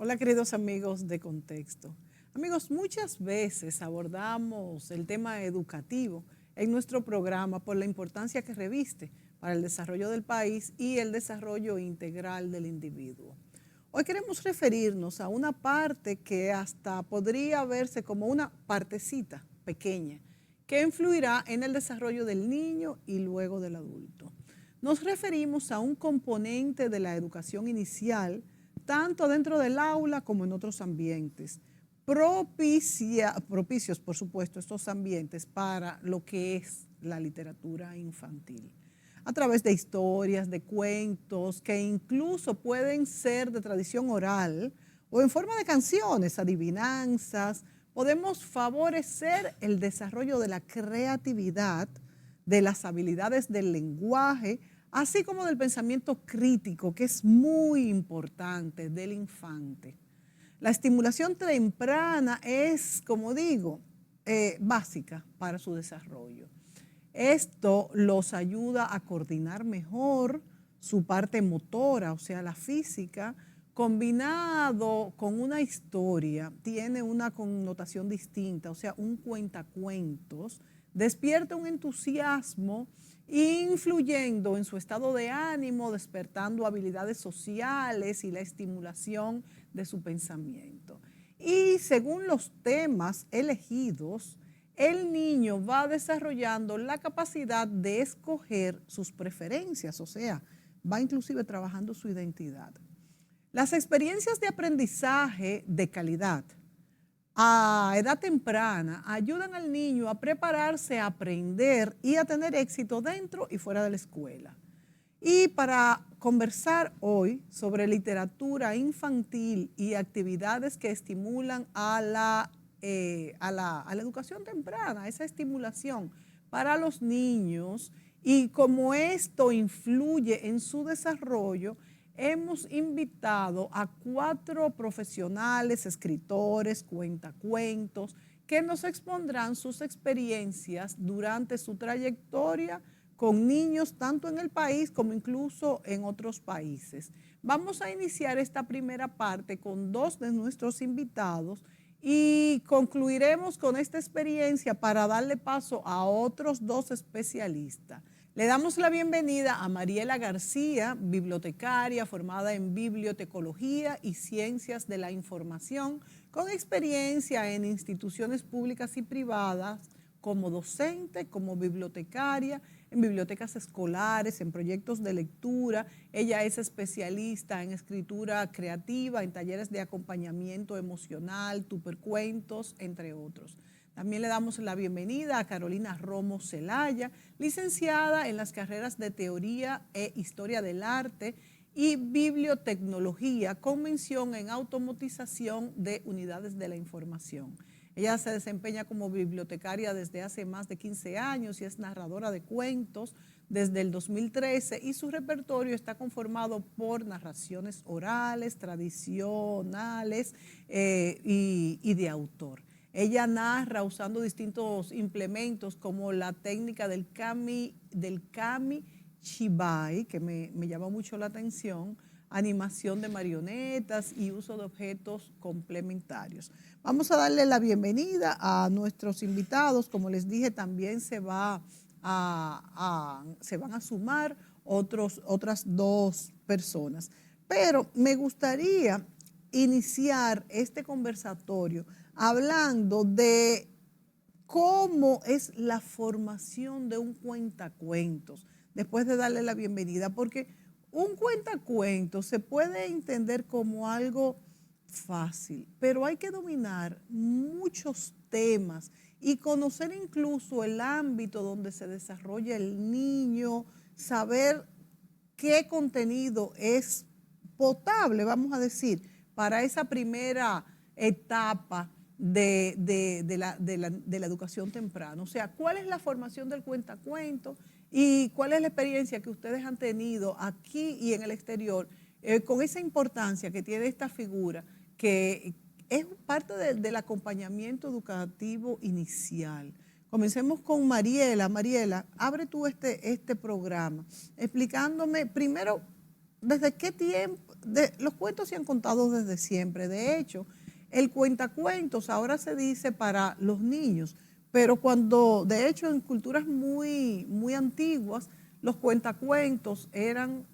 Hola queridos amigos de Contexto. Amigos, muchas veces abordamos el tema educativo en nuestro programa por la importancia que reviste para el desarrollo del país y el desarrollo integral del individuo. Hoy queremos referirnos a una parte que hasta podría verse como una partecita pequeña que influirá en el desarrollo del niño y luego del adulto. Nos referimos a un componente de la educación inicial tanto dentro del aula como en otros ambientes. Propicios, por supuesto, estos ambientes para lo que es la literatura infantil. A través de historias, de cuentos, que incluso pueden ser de tradición oral o en forma de canciones, adivinanzas, podemos favorecer el desarrollo de la creatividad, de las habilidades del lenguaje, así como del pensamiento crítico, que es muy importante del infante. La estimulación temprana es, como digo, básica para su desarrollo. Esto los ayuda a coordinar mejor su parte motora, o sea, la física, combinado con una historia, tiene una connotación distinta, o sea, un cuentacuentos, despierta un entusiasmo influyendo en su estado de ánimo, despertando habilidades sociales y la estimulación de su pensamiento. Y según los temas elegidos, el niño va desarrollando la capacidad de escoger sus preferencias, o sea, va inclusive trabajando su identidad. Las experiencias de aprendizaje de calidad a edad temprana ayudan al niño a prepararse a aprender y a tener éxito dentro y fuera de la escuela. Y para conversar hoy sobre literatura infantil y actividades que estimulan a la educación temprana, esa estimulación para los niños y cómo esto influye en su desarrollo, hemos invitado a 4 profesionales, escritores, cuentacuentos, que nos expondrán sus experiencias durante su trayectoria con niños tanto en el país como incluso en otros países. Vamos a iniciar esta primera parte con 2 de nuestros invitados y concluiremos con esta experiencia para darle paso a otros 2 especialistas. Le damos la bienvenida a Mariela García, bibliotecaria formada en bibliotecología y ciencias de la información, con experiencia en instituciones públicas y privadas, como docente, como bibliotecaria, en bibliotecas escolares, en proyectos de lectura. Ella es especialista en escritura creativa, en talleres de acompañamiento emocional, tupercuentos, entre otros. También le damos la bienvenida a Carolina Romo Zelaya, licenciada en las carreras de Teoría e Historia del Arte y Bibliotecnología, con mención en automatización de unidades de la información. Ella se desempeña como bibliotecaria desde hace más de 15 años y es narradora de cuentos desde el 2013 y su repertorio está conformado por narraciones orales, tradicionales y de autor. Ella narra usando distintos implementos como la técnica del kami shibai, que me llama mucho la atención, animación de marionetas y uso de objetos complementarios. Vamos a darle la bienvenida a nuestros invitados. Como les dije, también se van a sumar otras 2 personas. Pero me gustaría iniciar este conversatorio hablando de cómo es la formación de un cuentacuentos, después de darle la bienvenida, porque un cuentacuentos se puede entender como algo fácil, pero hay que dominar muchos temas y conocer incluso el ámbito donde se desarrolla el niño, saber qué contenido es potable, vamos a decir, para esa primera etapa de la educación temprana. O sea, ¿cuál es la formación del cuentacuento y cuál es la experiencia que ustedes han tenido aquí y en el exterior con esa importancia que tiene esta figura, que es parte del acompañamiento educativo inicial? Comencemos con Mariela. Mariela, abre tú este programa explicándome primero ¿desde qué tiempo? Los cuentos se han contado desde siempre. De hecho, el cuentacuentos ahora se dice para los niños, pero de hecho, en culturas muy, muy antiguas, los cuentacuentos eran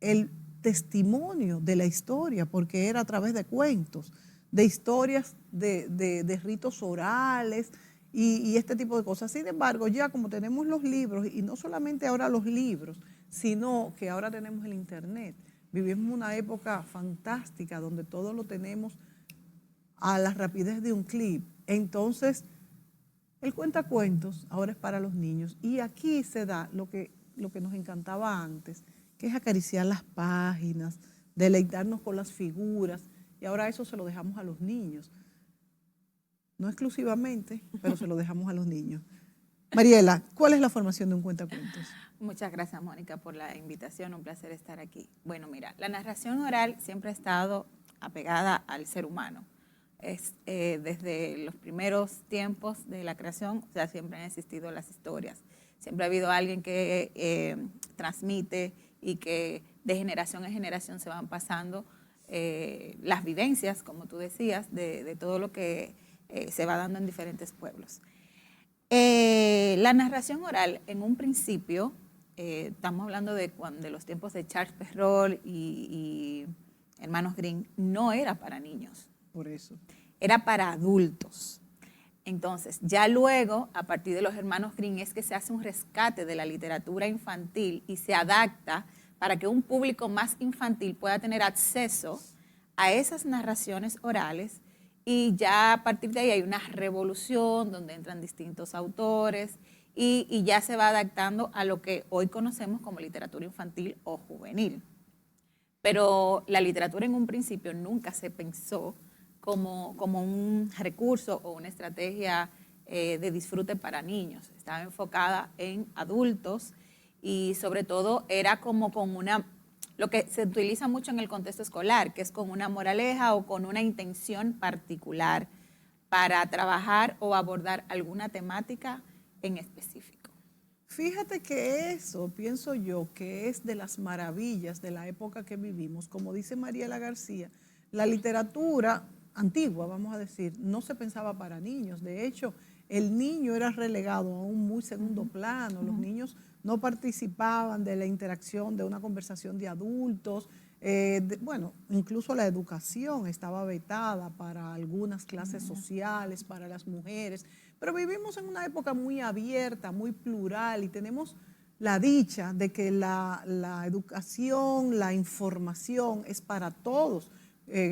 el testimonio de la historia, porque era a través de cuentos, de historias, de ritos orales y este tipo de cosas. Sin embargo, ya como tenemos los libros, y no solamente ahora los libros, sino que ahora tenemos el Internet, vivimos una época fantástica donde todo lo tenemos a la rapidez de un clip. Entonces, el cuentacuentos ahora es para los niños y aquí se da lo que nos encantaba antes, que es acariciar las páginas, deleitarnos con las figuras, y ahora eso se lo dejamos a los niños. No exclusivamente, pero se lo dejamos a los niños. Mariela, ¿cuál es la formación de un cuentacuentos? Muchas gracias, Mónica, por la invitación. Un placer estar aquí. Bueno, mira, la narración oral siempre ha estado apegada al ser humano. Desde los primeros tiempos de la creación, o sea, siempre han existido las historias. Siempre ha habido alguien que transmite y que de generación en generación se van pasando las vivencias, como tú decías, de todo lo que se va dando en diferentes pueblos. La narración oral, en un principio, estamos hablando de los tiempos de Charles Perrault y hermanos Grimm, no era para niños. Por eso. Era para adultos. Entonces, ya luego, a partir de los hermanos Grimm, es que se hace un rescate de la literatura infantil y se adapta para que un público más infantil pueda tener acceso a esas narraciones orales, y ya a partir de ahí hay una revolución donde entran distintos autores y ya se va adaptando a lo que hoy conocemos como literatura infantil o juvenil. Pero la literatura en un principio nunca se pensó como un recurso o una estrategia de disfrute para niños. Estaba enfocada en adultos y sobre todo era como con lo que se utiliza mucho en el contexto escolar, que es con una moraleja o con una intención particular para trabajar o abordar alguna temática en específico. Fíjate que eso, pienso yo, que es de las maravillas de la época que vivimos. Como dice Mariela García, la literatura antigua, vamos a decir, no se pensaba para niños. De hecho, el niño era relegado a un muy segundo plano. Los niños no participaban de la interacción, de una conversación de adultos. Bueno, incluso la educación estaba vetada para algunas clases sociales, para las mujeres. Pero vivimos en una época muy abierta, muy plural, y tenemos la dicha de que la educación, la información es para todos.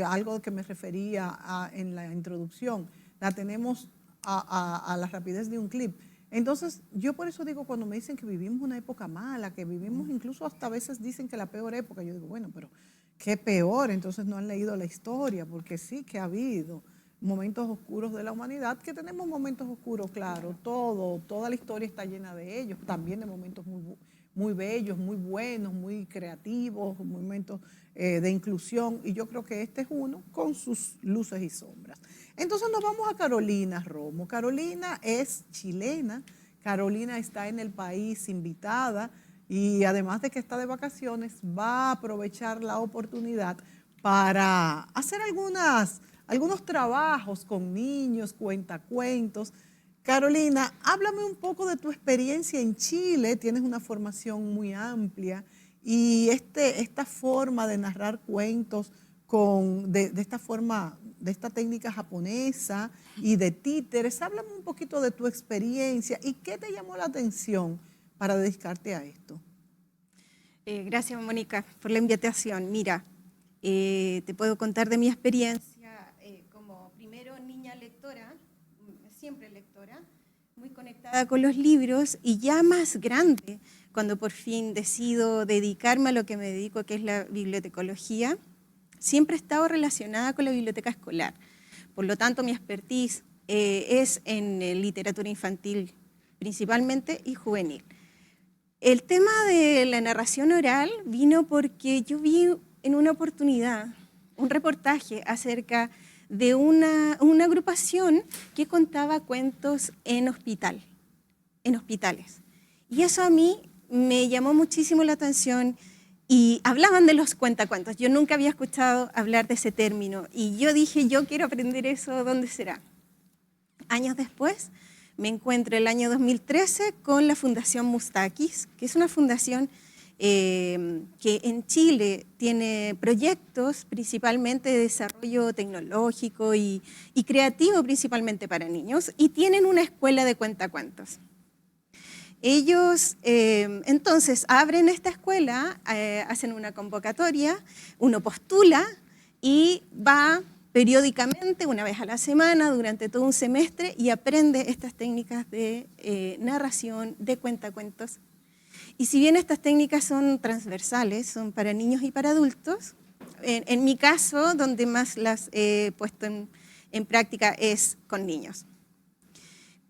Algo que me refería en la introducción, la tenemos a la rapidez de un clip. Entonces, yo por eso digo, cuando me dicen que vivimos una época mala, que vivimos incluso hasta a veces dicen que la peor época, yo digo, bueno, pero ¿qué peor? Entonces no han leído la historia, porque sí que ha habido momentos oscuros de la humanidad, que tenemos momentos oscuros, claro, toda la historia está llena de ellos, también de momentos muy bellos, muy buenos, muy creativos, momentos de inclusión, y yo creo que este es uno con sus luces y sombras. Entonces nos vamos a Carolina Romo. Carolina es chilena, Carolina está en el país invitada y además de que está de vacaciones, va a aprovechar la oportunidad para hacer algunos trabajos con niños, cuentacuentos. Carolina, háblame un poco de tu experiencia en Chile, tienes una formación muy amplia y esta forma de narrar cuentos de esta forma, de esta técnica japonesa y de títeres. Háblame un poquito de tu experiencia y qué te llamó la atención para dedicarte a esto. Gracias, Mónica, por la invitación. Mira, te puedo contar de mi experiencia como primero niña lectora, siempre lectora, muy conectada con los libros, y ya más grande, cuando por fin decido dedicarme a lo que me dedico, que es la bibliotecología, siempre he estado relacionada con la biblioteca escolar. Por lo tanto, mi expertise es en literatura infantil principalmente y juvenil. El tema de la narración oral vino porque yo vi en una oportunidad un reportaje acerca de una agrupación que contaba cuentos en hospitales. Y eso a mí me llamó muchísimo la atención y hablaban de los cuentacuentos. Yo nunca había escuchado hablar de ese término y yo dije, yo quiero aprender eso, ¿dónde será? Años después me encuentro el año 2013 con la Fundación Mustakis, que es una fundación que en Chile tiene proyectos principalmente de desarrollo tecnológico y creativo principalmente para niños, y tienen una escuela de cuentacuentos. Ellos entonces abren esta escuela, hacen una convocatoria, uno postula y va periódicamente, una vez a la semana, durante todo un semestre, y aprende estas técnicas de narración, de cuentacuentos. Y si bien estas técnicas son transversales, son para niños y para adultos, en mi caso, donde más las he puesto en práctica es con niños.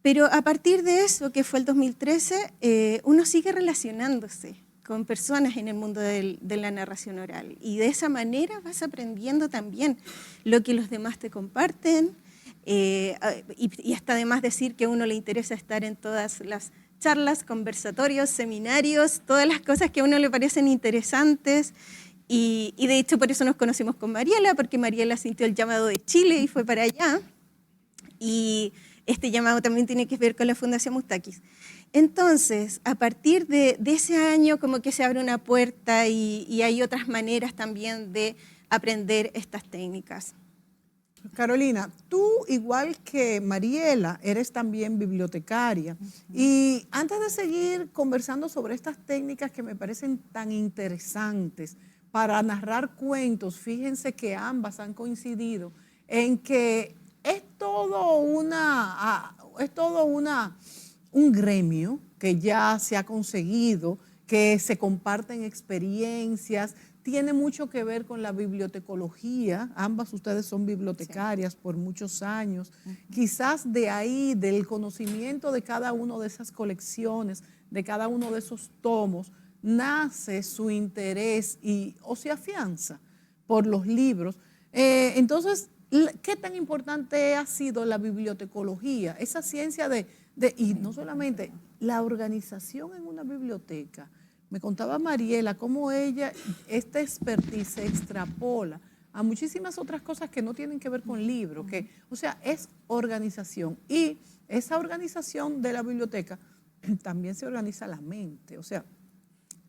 Pero a partir de eso, que fue el 2013, uno sigue relacionándose con personas en el mundo de la narración oral. Y de esa manera vas aprendiendo también lo que los demás te comparten, y hasta además decir que a uno le interesa estar en todas las charlas, conversatorios, seminarios, todas las cosas que a uno le parecen interesantes. Y de hecho por eso nos conocimos con Mariela, porque Mariela sintió el llamado de Chile y fue para allá. Y este llamado también tiene que ver con la Fundación Mustakis. Entonces, a partir de ese año como que se abre una puerta y hay otras maneras también de aprender estas técnicas. Carolina, tú, igual que Mariela, eres también bibliotecaria. Y antes de seguir conversando sobre estas técnicas que me parecen tan interesantes para narrar cuentos, fíjense que ambas han coincidido en que es todo un gremio que ya se ha conseguido, que se comparten experiencias. Tiene mucho que ver con la bibliotecología. Ambas ustedes son bibliotecarias por muchos años. Quizás de ahí, del conocimiento de cada una de esas colecciones, de cada uno de esos tomos, nace su interés o se afianza por los libros. Entonces, ¿qué tan importante ha sido la bibliotecología? Esa ciencia y no solamente la organización en una biblioteca. Me contaba Mariela cómo ella, esta expertise se extrapola a muchísimas otras cosas que no tienen que ver con libros, o sea, es organización. Y esa organización de la biblioteca también se organiza la mente, o sea,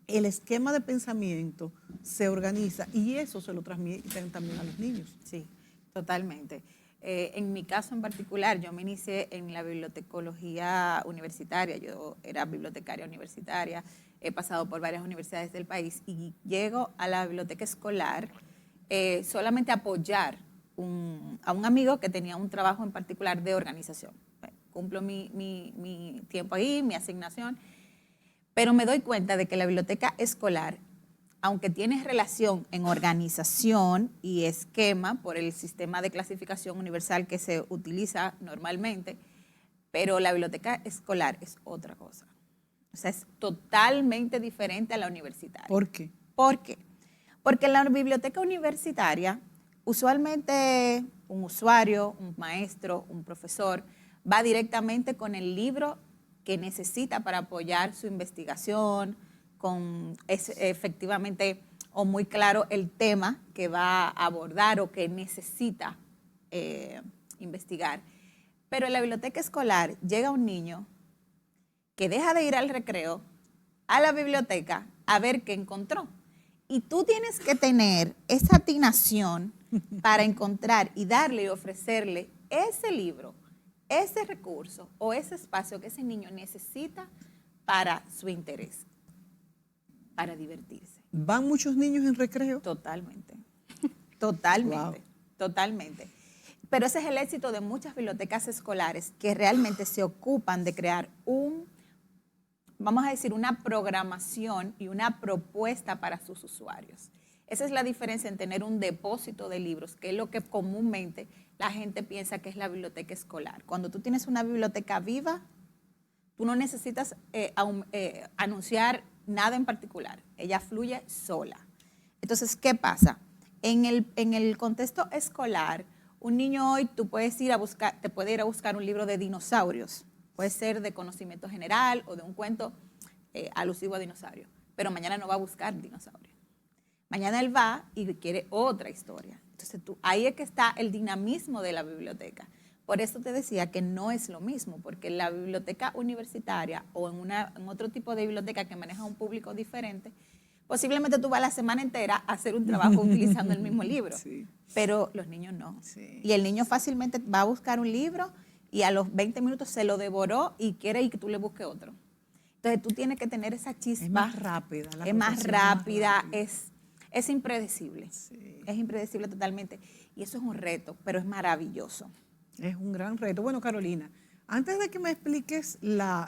el esquema de pensamiento se organiza y eso se lo transmiten también a los niños. Sí, totalmente. En mi caso en particular, yo me inicié en la bibliotecología universitaria, yo era bibliotecaria universitaria, he pasado por varias universidades del país y llego a la biblioteca escolar solamente a apoyar a un amigo que tenía un trabajo en particular de organización. Cumplo mi tiempo ahí, mi asignación, pero me doy cuenta de que la biblioteca escolar, aunque tiene relación en organización y esquema por el sistema de clasificación universal que se utiliza normalmente, pero la biblioteca escolar es otra cosa. O sea, es totalmente diferente a la universitaria. ¿Por qué? ¿Por qué? Porque en la biblioteca universitaria, usualmente un usuario, un maestro, un profesor, va directamente con el libro que necesita para apoyar su investigación, es efectivamente o muy claro el tema que va a abordar o que necesita investigar. Pero en la biblioteca escolar llega un niño que deja de ir al recreo, a la biblioteca, a ver qué encontró. Y tú tienes que tener esa atinación para encontrar y darle y ofrecerle ese libro, ese recurso o ese espacio que ese niño necesita para su interés, para divertirse. ¿Van muchos niños en recreo? Totalmente, totalmente, Wow. totalmente. Pero ese es el éxito de muchas bibliotecas escolares que realmente se ocupan de crear vamos a decir, una programación y una propuesta para sus usuarios. Esa es la diferencia en tener un depósito de libros, que es lo que comúnmente la gente piensa que es la biblioteca escolar. Cuando tú tienes una biblioteca viva, tú no necesitas anunciar nada en particular. Ella fluye sola. Entonces, ¿qué pasa? En el contexto escolar, un niño hoy te puede ir a buscar un libro de dinosaurios. Puede ser de conocimiento general o de un cuento alusivo a dinosaurios. Pero mañana no va a buscar dinosaurios. Mañana él va y quiere otra historia. Entonces ahí es que está el dinamismo de la biblioteca. Por eso te decía que no es lo mismo, porque la biblioteca universitaria o en otro tipo de biblioteca que maneja un público diferente, posiblemente tú vas la semana entera a hacer un trabajo utilizando el mismo libro, Sí. pero los niños no. Sí. Y el niño fácilmente va a buscar un libro y a los 20 minutos se lo devoró y quiere ir que tú le busques otro. Entonces tú tienes que tener esa chispa. Es más rápida. Es más rápida, es es impredecible. Sí. Es impredecible totalmente. Y eso es un reto, pero es maravilloso. Es un gran reto. Bueno, Carolina, antes de que me expliques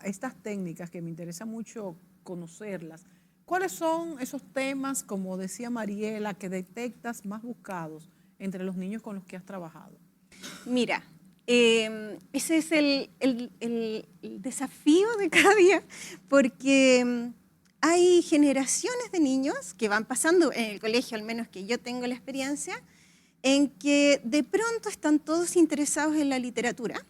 estas técnicas, que me interesa mucho conocerlas, ¿cuáles son esos temas, como decía Mariela, que detectas más buscados entre los niños con los que has trabajado? Mira, ese es el desafío de cada día, porque hay generaciones de niños que van pasando en el colegio, al menos que yo tengo la experiencia, en que de pronto están todos interesados en la literatura,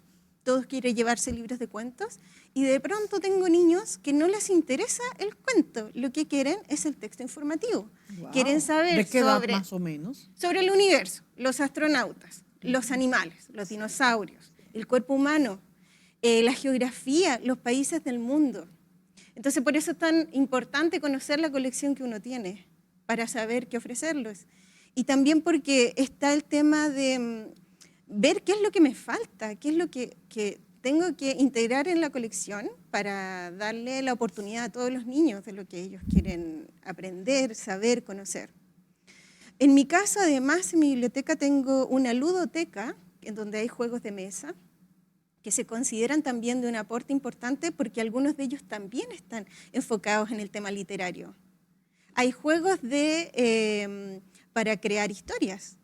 todos quieren llevarse libros de cuentos, y de pronto tengo niños que no les interesa el cuento, lo que quieren es el texto informativo. Wow. Quieren saber ¿De qué edad más o menos? sobre el universo, los astronautas, los animales, los dinosaurios, el cuerpo humano, la geografía, los países del mundo. Entonces, por eso es tan importante conocer la colección que uno tiene, para saber qué ofrecerlos. Y también porque está el tema de ver qué es lo que me falta, qué es lo que tengo que integrar en la colección para darle la oportunidad a todos los niños de lo que ellos quieren aprender, saber, conocer. En mi caso, además, en mi biblioteca tengo una ludoteca, en donde hay juegos de mesa, que se consideran también de un aporte importante porque algunos de ellos también están enfocados en el tema literario. Hay juegos para crear historias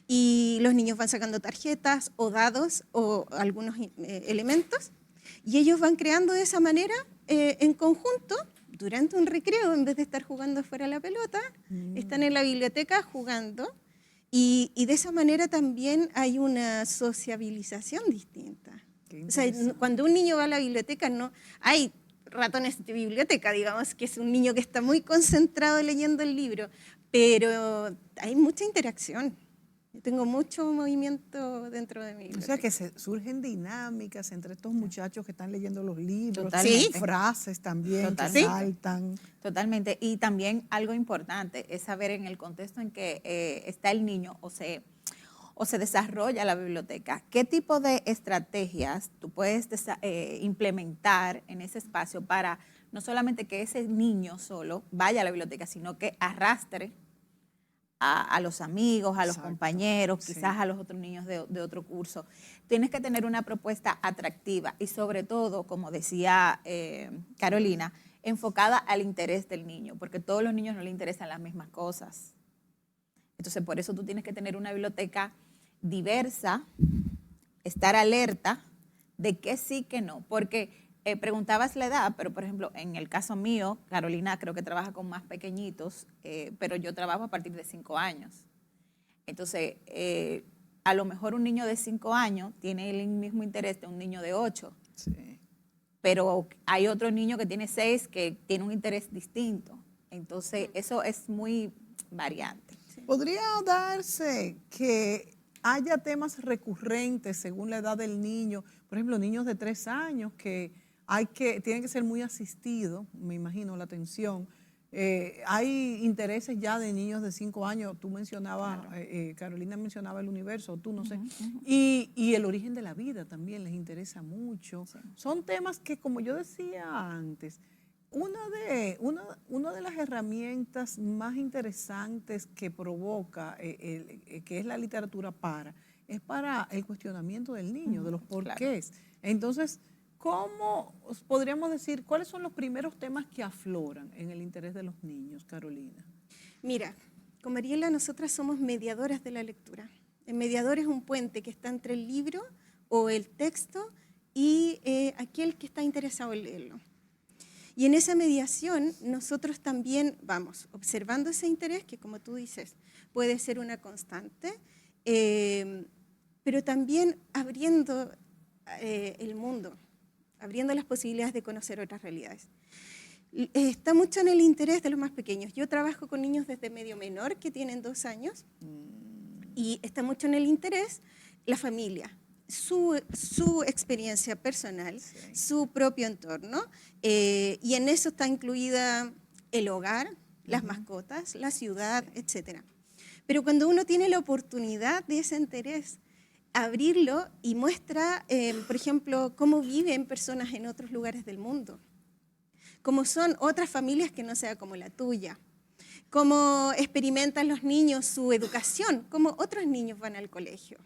y los niños van sacando tarjetas o dados o algunos elementos y ellos van creando de esa manera en conjunto durante un recreo, en vez de estar jugando fuera la pelota, están en la biblioteca jugando y de esa manera también hay una sociabilización distinta. O sea, cuando un niño va a la biblioteca no hay ratones de biblioteca, digamos, que es un niño que está muy concentrado leyendo el libro, pero hay mucha interacción. Yo tengo mucho movimiento dentro de mi biblioteca. O sea, que surgen dinámicas entre estos muchachos que están leyendo los libros, Totalmente. frases también Totalmente. que saltan. Totalmente. Y también algo importante es saber en el contexto en que está el niño o se desarrolla la biblioteca, qué tipo de estrategias tú puedes implementar en ese espacio para no solamente que ese niño solo vaya a la biblioteca, sino que arrastre a los amigos, a los Exacto, compañeros, sí. quizás a los otros niños de otro curso. Tienes que tener una propuesta atractiva y sobre todo, como decía Carolina, enfocada al interés del niño, porque a todos los niños no les interesan las mismas cosas. Entonces, por eso tú tienes que tener una biblioteca diversa, estar alerta de que sí, que no. Porque preguntabas la edad, pero por ejemplo, en el caso mío, Carolina creo que trabaja con más pequeñitos, pero yo trabajo a partir de 5 años. Entonces, a lo mejor un niño de 5 años tiene el mismo interés de un niño de 8. Sí. Pero hay otro niño que tiene 6 que tiene un interés distinto. Entonces, eso es muy variante. ¿Podría darse que haya temas recurrentes según la edad del niño? Por ejemplo, niños de 3 años que tienen que ser muy asistidos, me imagino, la atención. Hay intereses ya de niños de 5 años. Tú mencionabas, claro. Carolina mencionaba el universo, tú no sé. Y el origen de la vida también les interesa mucho. Sí. Son temas que, como yo decía antes, una de las herramientas más interesantes que provoca, que es la literatura es para el cuestionamiento del niño, de los porqués. Claro. Entonces, ¿cómo podríamos decir, cuáles son los primeros temas que afloran en el interés de los niños, Carolina? Mira, con Mariela nosotras somos mediadoras de la lectura. El mediador es un puente que está entre el libro o el texto y aquel que está interesado en leerlo. Y en esa mediación nosotros también vamos observando ese interés que, como tú dices, puede ser una constante, pero también abriendo el mundo, abriendo las posibilidades de conocer otras realidades. Está mucho en el interés de los más pequeños. Yo trabajo con niños desde medio menor que tienen 2 años y está mucho en el interés la familia, su experiencia personal, su propio entorno, y en eso está incluida el hogar, las mascotas, la ciudad, etc. Pero cuando uno tiene la oportunidad de ese interés, abrirlo y muestra, por ejemplo, cómo viven personas en otros lugares del mundo, cómo son otras familias que no sea como la tuya, cómo experimentan los niños su educación, cómo otros niños van al colegio.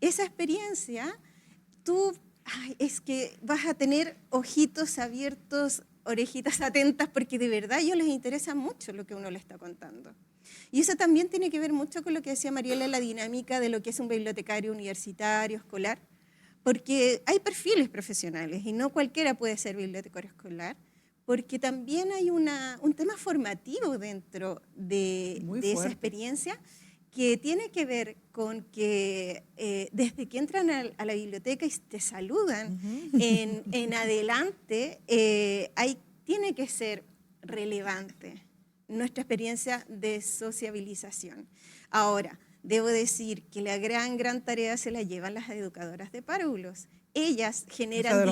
Esa experiencia, es que vas a tener ojitos abiertos, orejitas atentas, porque de verdad a ellos les interesa mucho lo que uno le está contando. Y eso también tiene que ver mucho con lo que decía Mariela, la dinámica de lo que es un bibliotecario universitario, escolar, porque hay perfiles profesionales y no cualquiera puede ser bibliotecario escolar, porque también hay un tema formativo dentro de esa experiencia que tiene que ver con que desde que entran a la biblioteca y te saludan en adelante, tiene que ser relevante nuestra experiencia de sociabilización. Ahora, debo decir que la gran tarea se la llevan las educadoras de párvulos. Ellas generan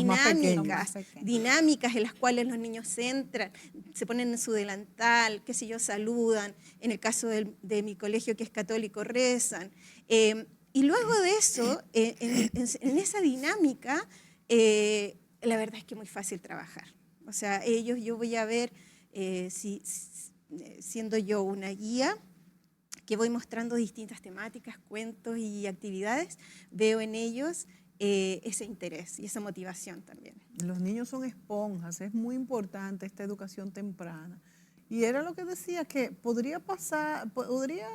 dinámicas en las cuales los niños entran, se ponen en su delantal, qué sé yo, saludan. En el caso de mi colegio, que es católico, rezan. Y luego de eso, en esa dinámica, la verdad es que es muy fácil trabajar. O sea, yo voy a ver, siendo yo una guía, que voy mostrando distintas temáticas, cuentos y actividades, veo en ellos ese interés y esa motivación también. Los niños son esponjas, es muy importante esta educación temprana. Y era lo que decía, que podría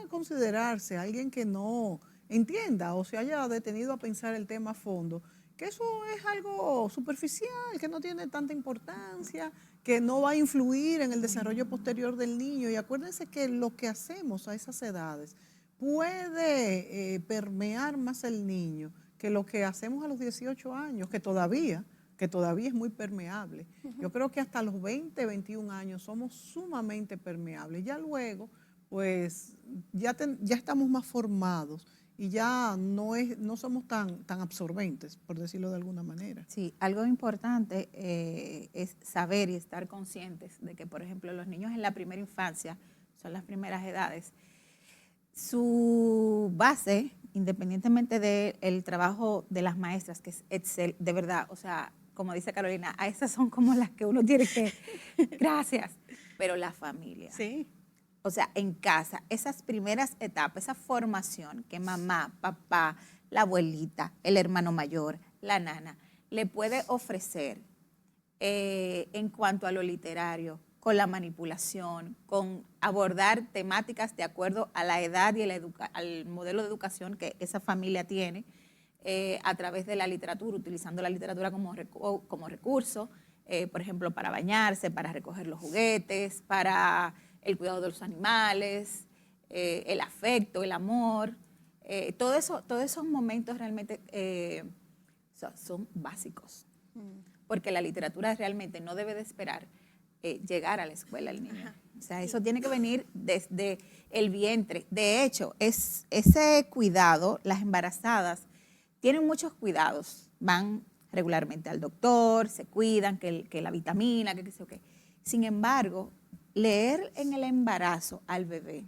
considerarse alguien que no entienda o se haya detenido a pensar el tema a fondo, que eso es algo superficial, que no tiene tanta importancia, que no va a influir en el desarrollo posterior del niño. Y acuérdense que lo que hacemos a esas edades puede permear más el niño que lo que hacemos a los 18 años, que todavía es muy permeable. Yo creo que hasta los 20, 21 años somos sumamente permeables. Ya luego, pues, ya estamos más formados y ya no somos tan absorbentes, por decirlo de alguna manera. Sí, algo importante es saber y estar conscientes de que, por ejemplo, los niños en la primera infancia, son las primeras edades, su base, independientemente del trabajo de las maestras, que es Excel, de verdad, o sea, como dice Carolina, a esas son como las que uno tiene que, gracias, pero la familia. Sí. O sea, en casa, esas primeras etapas, esa formación que mamá, papá, la abuelita, el hermano mayor, la nana, le puede ofrecer en cuanto a lo literario, con la manipulación, con abordar temáticas de acuerdo a la edad y al modelo de educación que esa familia tiene, a través de la literatura, utilizando la literatura como recurso, por ejemplo, para bañarse, para recoger los juguetes, para el cuidado de los animales, el afecto, el amor, todos esos momentos realmente son básicos, porque la literatura realmente no debe de esperar llegar a la escuela el niño. O sea, eso tiene que venir desde el vientre. De hecho, ese cuidado, las embarazadas tienen muchos cuidados, van regularmente al doctor, se cuidan, que la vitamina, que qué sé yo qué. Sin embargo, leer en el embarazo al bebé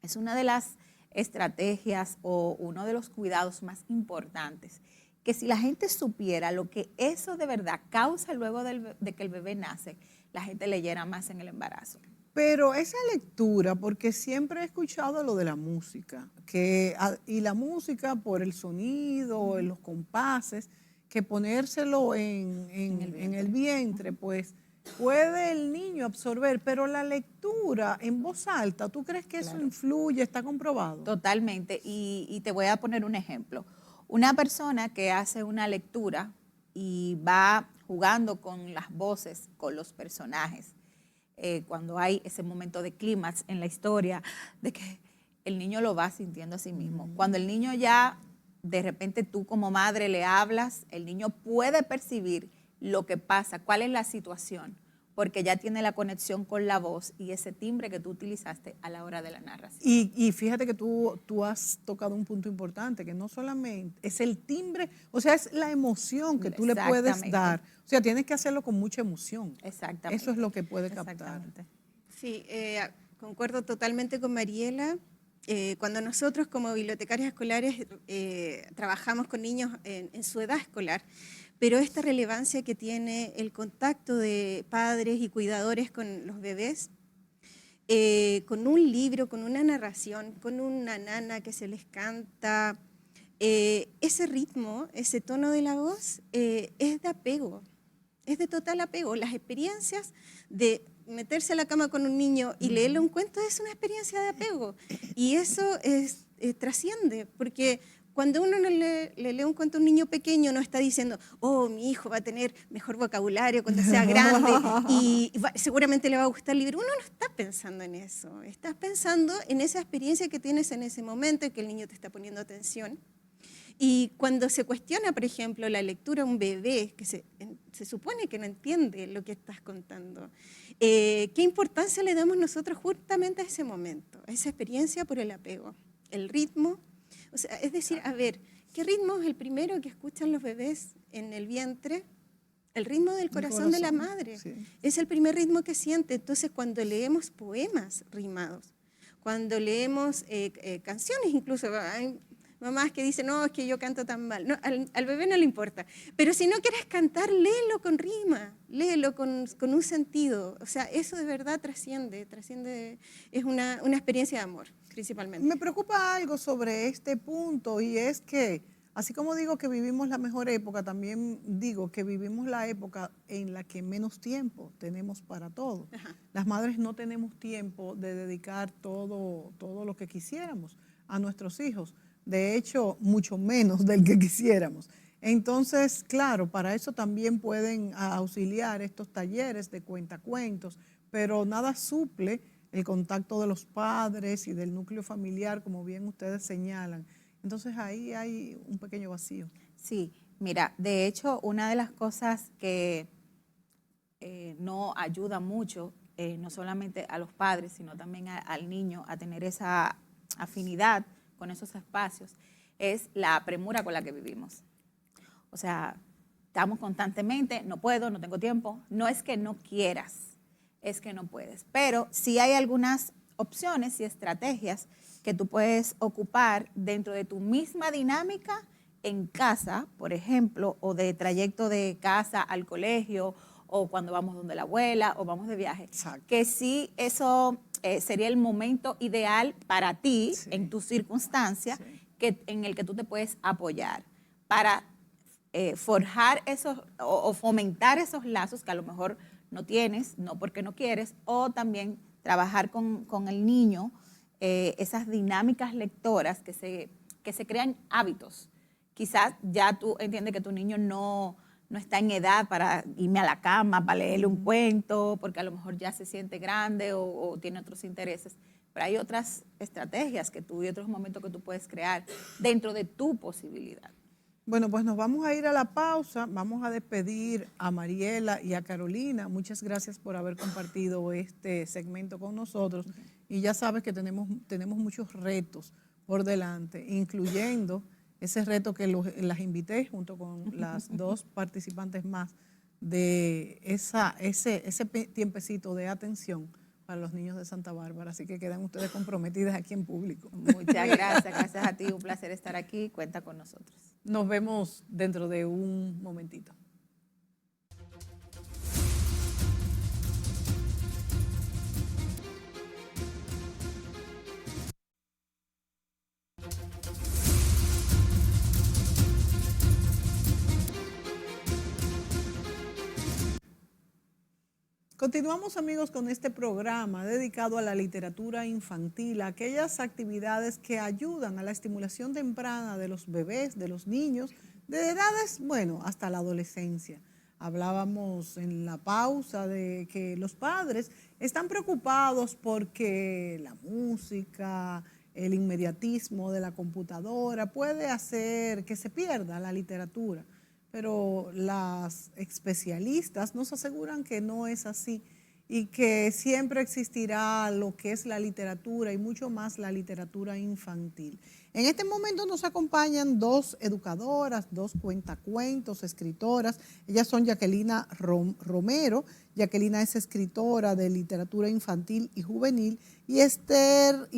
es una de las estrategias o uno de los cuidados más importantes, que si la gente supiera lo que eso de verdad causa luego de que el bebé nace, la gente leyera más en el embarazo. Pero esa lectura, porque siempre he escuchado lo de la música, y la música por el sonido, en los compases, que ponérselo en el vientre, pues puede el niño absorber, pero la lectura en voz alta, ¿tú crees que eso influye? ¿Está comprobado? Totalmente, y te voy a poner un ejemplo. Una persona que hace una lectura y va jugando con las voces, con los personajes, cuando hay ese momento de clímax en la historia, de que el niño lo va sintiendo a sí mismo. Cuando el niño ya, de repente tú como madre le hablas, el niño puede percibir lo que pasa, cuál es la situación, porque ya tiene la conexión con la voz y ese timbre que tú utilizaste a la hora de la narración. Y fíjate que tú has tocado un punto importante, que no solamente es el timbre, o sea, es la emoción que tú le puedes Exactamente. dar. O sea, tienes que hacerlo con mucha emoción. Exactamente. Eso es lo que puede captar. Exactamente. Sí, concuerdo totalmente con Mariela. Cuando nosotros como bibliotecarias escolares trabajamos con niños en su edad escolar, pero esta relevancia que tiene el contacto de padres y cuidadores con los bebés, con un libro, con una narración, con una nana que se les canta, ese ritmo, ese tono de la voz es de apego, es de total apego. Las experiencias de meterse a la cama con un niño y leerle un cuento es una experiencia de apego. Y eso trasciende, porque cuando uno le lee un cuento a un niño pequeño, no está diciendo, oh, mi hijo va a tener mejor vocabulario cuando sea grande y seguramente le va a gustar el libro. Uno no está pensando en eso, estás pensando en esa experiencia que tienes en ese momento en que el niño te está poniendo atención. Y cuando se cuestiona, por ejemplo, la lectura a un bebé, que se supone que no entiende lo que estás contando, ¿qué importancia le damos nosotros justamente a ese momento, a esa experiencia por el apego? El ritmo, o sea, es decir, a ver, ¿qué ritmo es el primero que escuchan los bebés en el vientre? El ritmo del corazón de la madre. Sí. Es el primer ritmo que siente. Entonces, cuando leemos poemas rimados, cuando leemos canciones incluso, hay mamás que dicen, no, es que yo canto tan mal. No, al bebé no le importa. Pero si no quieres cantar, léelo con rima, léelo con un sentido. O sea, eso de verdad trasciende, es una experiencia de amor, principalmente. Me preocupa algo sobre este punto y es que, así como digo que vivimos la mejor época, también digo que vivimos la época en la que menos tiempo tenemos para todo. Ajá. Las madres no tenemos tiempo de dedicar todo lo que quisiéramos a nuestros hijos. De hecho, mucho menos del que quisiéramos. Entonces, claro, para eso también pueden auxiliar estos talleres de cuentacuentos, pero nada suple el contacto de los padres y del núcleo familiar, como bien ustedes señalan. Entonces, ahí hay un pequeño vacío. Sí, mira, de hecho, una de las cosas que no ayuda mucho, no solamente a los padres, sino también al niño a tener esa afinidad con esos espacios, es la premura con la que vivimos. O sea, estamos constantemente, no puedo, no tengo tiempo. No es que no quieras, es que no puedes. Pero sí hay algunas opciones y estrategias que tú puedes ocupar dentro de tu misma dinámica en casa, por ejemplo, o de trayecto de casa al colegio, o cuando vamos donde la abuela, o vamos de viaje. Exacto. Que sí, eso sería el momento ideal para ti, Sí. en tu circunstancia, Sí. en el que tú te puedes apoyar para forjar esos o fomentar esos lazos que a lo mejor no tienes, no porque no quieres, o también trabajar con el niño esas dinámicas lectoras que se crean hábitos. Quizás ya tú entiendes que tu niño no está en edad para irme a la cama, para leerle un cuento, porque a lo mejor ya se siente grande o tiene otros intereses. Pero hay otras estrategias que tú y otros momentos que tú puedes crear dentro de tu posibilidad. Bueno, pues nos vamos a ir a la pausa, vamos a despedir a Mariela y a Carolina. Muchas gracias por haber compartido este segmento con nosotros. Y ya sabes que tenemos muchos retos por delante, incluyendo ese reto que las invité junto con las dos participantes más de ese tiempecito de atención para los niños de Santa Bárbara. Así que quedan ustedes comprometidas aquí en público. Muchas gracias a ti, un placer estar aquí, cuenta con nosotros. Nos vemos dentro de un momentito. Continuamos, amigos, con este programa dedicado a la literatura infantil, a aquellas actividades que ayudan a la estimulación temprana de los bebés, de los niños, de edades, bueno, hasta la adolescencia. Hablábamos en la pausa de que los padres están preocupados porque la música, el inmediatismo de la computadora puede hacer que se pierda la literatura. pero las especialistas nos aseguran que no es así y que siempre existirá lo que es la literatura y mucho más la literatura infantil. En este momento nos acompañan dos educadoras, dos cuentacuentos, escritoras. Ellas son Jacquelina Romero. Jacquelina es escritora de literatura infantil y juvenil y Esther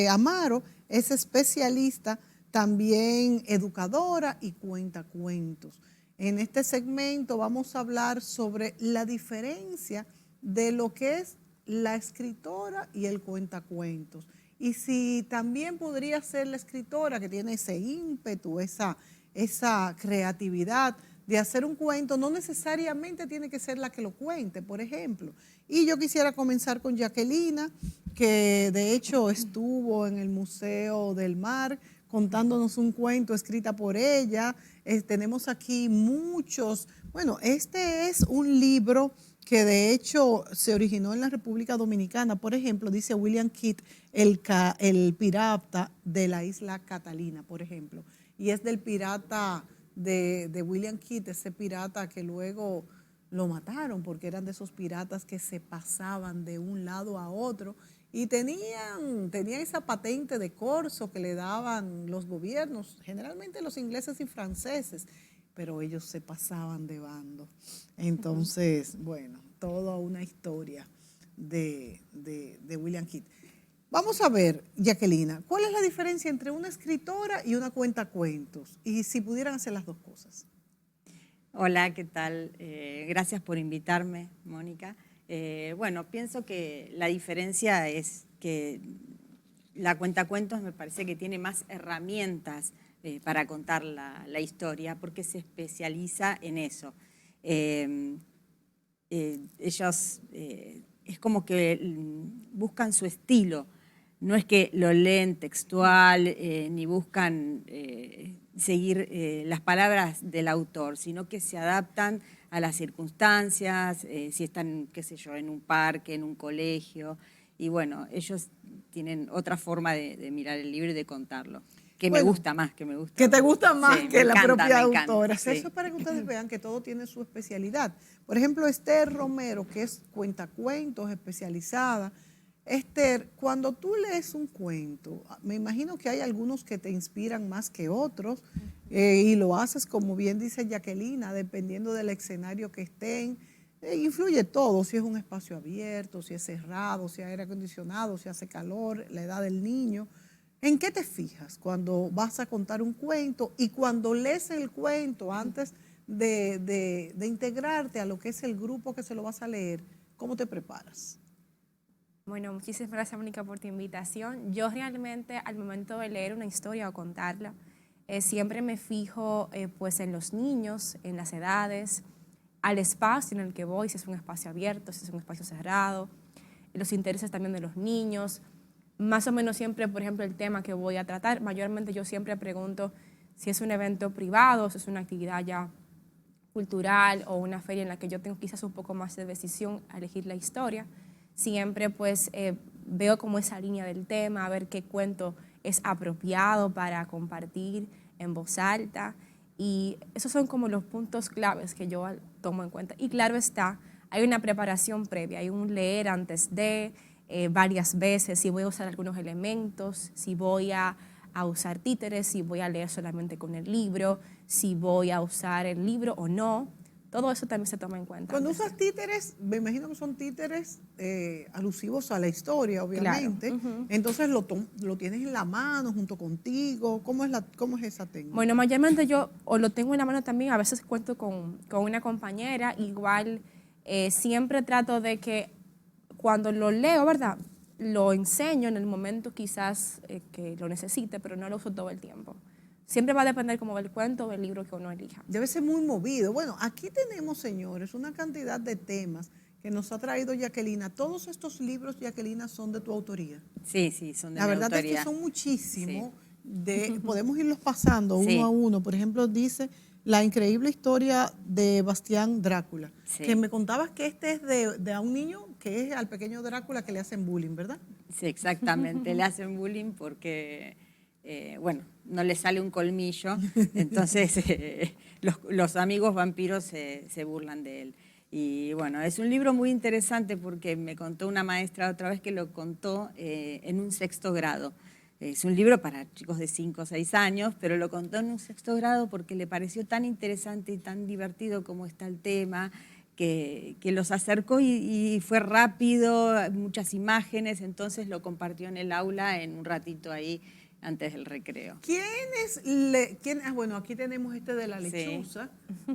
Amaro es especialista, también educadora y cuentacuentos. En este segmento vamos a hablar sobre la diferencia de lo que es la escritora y el cuentacuentos. Y si también podría ser la escritora que tiene ese ímpetu, esa creatividad de hacer un cuento, no necesariamente tiene que ser la que lo cuente, por ejemplo. Y yo quisiera comenzar con Jacquelina, que de hecho estuvo en el Museo del Mar contándonos un cuento escrita por ella. Tenemos aquí muchos. Bueno, este es un libro que de hecho se originó en la República Dominicana. Por ejemplo, dice William Kidd, el pirata de la isla Catalina, por ejemplo. Y es del pirata de William Kidd, ese pirata que luego lo mataron porque eran de esos piratas que se pasaban de un lado a otro y tenían esa patente de corso que le daban los gobiernos, generalmente los ingleses y franceses, pero ellos se pasaban de bando. Entonces, bueno, toda una historia de William Kidd. Vamos a ver, Jacquelina, ¿cuál es la diferencia entre una escritora y una cuentacuentos? Y si pudieran hacer las dos cosas. Hola, ¿qué tal? Gracias por invitarme, Mónica. Bueno, pienso que la diferencia es que la cuentacuentos me parece que tiene más herramientas para contar la historia, porque se especializa en eso. Ellos es como que buscan su estilo, no es que lo leen textual ni buscan seguir las palabras del autor, sino que se adaptan a las circunstancias, si están, qué sé yo, en un parque, en un colegio, y bueno, ellos tienen otra forma de mirar el libro y de contarlo. Que bueno, me gusta más, que me gusta. Que te gusta más sí, que la propia autora. Sí. Eso es para que ustedes vean que todo tiene su especialidad. Por ejemplo, Esther Romero, que es cuentacuentos especializada. Esther, cuando tú lees un cuento, me imagino que hay algunos que te inspiran más que otros y lo haces, como bien dice Jacquelina, dependiendo del escenario que estén. Influye todo, si es un espacio abierto, si es cerrado, si hay aire acondicionado, si hace calor, la edad del niño. ¿En qué te fijas cuando vas a contar un cuento y cuando lees el cuento antes de integrarte a lo que es el grupo que se lo vas a leer? ¿Cómo te preparas? Bueno, muchísimas gracias, Mónica, por tu invitación. Yo realmente al momento de leer una historia o contarla, siempre me fijo pues en los niños, en las edades, al espacio en el que voy, si es un espacio abierto, si es un espacio cerrado, los intereses también de los niños. Más o menos siempre, por ejemplo, el tema que voy a tratar, mayormente yo siempre pregunto si es un evento privado, si es una actividad ya cultural o una feria en la que yo tengo quizás un poco más de decisión a elegir la historia. Siempre pues veo como esa línea del tema, a ver qué cuento es apropiado para compartir en voz alta. Y esos son como los puntos claves que yo tomo en cuenta. Y claro está, hay una preparación previa, hay un leer antes de varias veces, si voy a usar algunos elementos, si voy a usar títeres, si voy a leer solamente con el libro, si voy a usar el libro o no. Todo eso también se toma en cuenta. Cuando usas títeres, me imagino que son títeres alusivos a la historia, obviamente. Claro. Entonces lo tienes en la mano junto contigo. ¿Cómo es esa técnica? Bueno, mayormente yo o lo tengo en la mano también, a veces cuento con una compañera. Igual siempre trato de que cuando lo leo, ¿verdad?, lo enseño en el momento quizás que lo necesite, pero no lo uso todo el tiempo. Siempre va a depender como del cuento o del libro que uno elija. Debe ser muy movido. Bueno, aquí tenemos, señores, una cantidad de temas que nos ha traído Jacquelina. Todos estos libros, Jacquelina, son de tu autoría. Sí, son de mi autoría. La verdad es que son muchísimos. Sí. Podemos irlos pasando uno a uno. Por ejemplo, dice La increíble historia de Bastián Drácula. Sí. Que me contabas que este es de un niño que es al pequeño Drácula que le hacen bullying, ¿verdad? Sí, exactamente. Le hacen bullying porque bueno, no le sale un colmillo, entonces los amigos vampiros se burlan de él. Y bueno, es un libro muy interesante porque me contó una maestra otra vez que lo contó en un 6º grado. Es un libro para chicos de 5 o 6 años, pero lo contó en un 6º grado porque le pareció tan interesante y tan divertido como está el tema, que los acercó y fue rápido, muchas imágenes, entonces lo compartió en el aula en un ratito ahí antes del recreo. Bueno, aquí tenemos este de la Sí. lechuza.